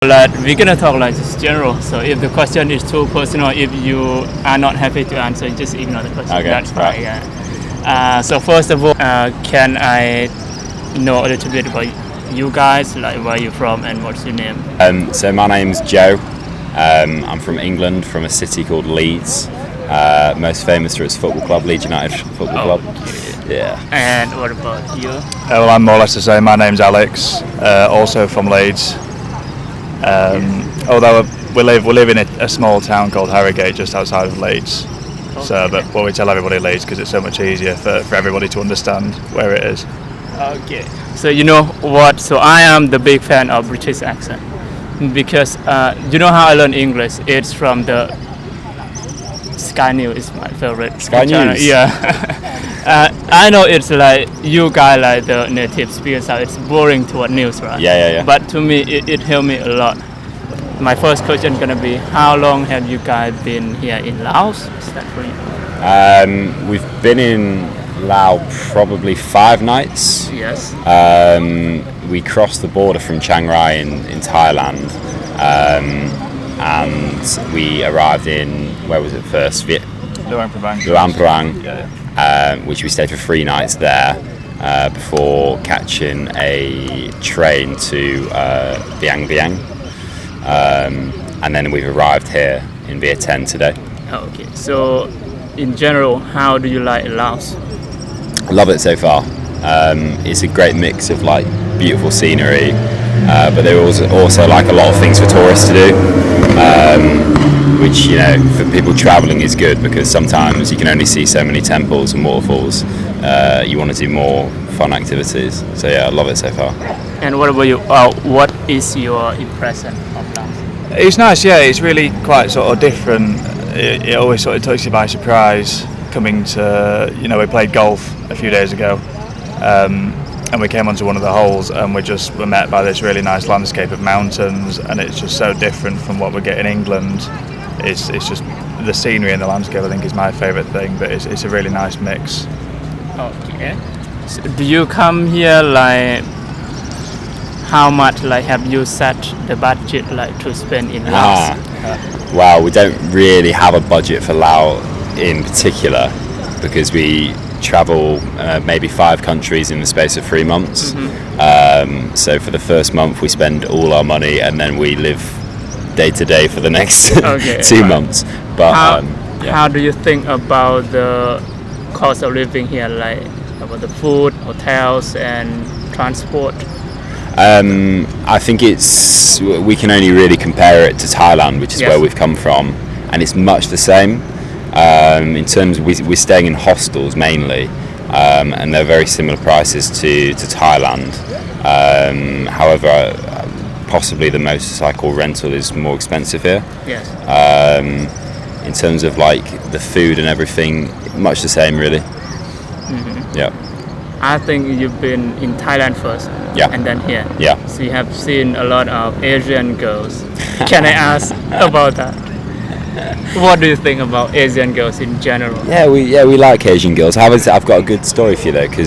Like we're gonna talk like just general. So if the question is too personal, if you are not happy to answer, just ignore the question. Okay, That's fine. right. Yeah. So first of all, can I know a little bit about you guys, like where you from and what's your name? So my name's Joe. I'm from England, from a city called Leeds. Most famous for its football club, Leeds United Football Club. Yeah. And what about you? Well, I'm more or less the same. My name's Alex, also from Leeds. Although we live in a small town called Harrogate, just outside of Leeds. So, but we tell everybody Leeds because it's so much easier for everybody to understand where it is. Okay. So you know what? So I am the big fan of British accent because you know how I learn English? It's from the Sky News is my favorite. Sky channel. News? Yeah. I know it's like you guys like the native speakers, so it's boring to what news, right? Yeah. But to me, it helped me a lot. My first question gonna be, how long have you guys been here in Laos? Is that for you? We've been in Laos probably 5 nights. Yes. We crossed the border from Chiang Rai in Thailand, and we arrived in, where was it first? Luang Prabang. Which we stayed for 3 nights there before catching a train to Vieng Vieng. And then we've arrived here in Vietnam today. Okay. So in general, how do you like Laos? I love it so far. It's a great mix of like beautiful scenery, but there are also like a lot of things for tourists to do, which, you know, for people travelling is good because sometimes you can only see so many temples and waterfalls. You want to do more fun activities. So yeah, I love it so far. And what about you? What is your impression of Laos? It's nice, yeah. It's really quite sort of different. It always sort of takes you by surprise coming to, you know, we played golf a few days ago, and we came onto one of the holes and we were met by this really nice landscape of mountains, and it's just so different from what we get in England. It's just the scenery and the landscape, I think, is my favourite thing, but it's a really nice mix. Okay. So do you come here like, how much like have you set the budget like to spend in Laos? Wow, we don't really have a budget for Laos in particular because we travel maybe 5 countries in the space of 3 months. So for the first month we spend all our money and then we live day to day for the next 2 months. But how do you think about the cost of living here, like about the food, hotels and transport? I think we can only really compare it to Thailand, which is where we've come from, and it's much the same. In terms of we're staying in hostels mainly, and they're very similar prices to Thailand. However, possibly the motorcycle rental is more expensive here. Yes. In terms of like the food and everything, much the same really. Yeah. I think you've been in Thailand first, and then here. Yeah. So you have seen a lot of Asian girls. Can I ask about that? What do you think about Asian girls in general? Yeah, we like Asian girls. I've got a good story for you though, because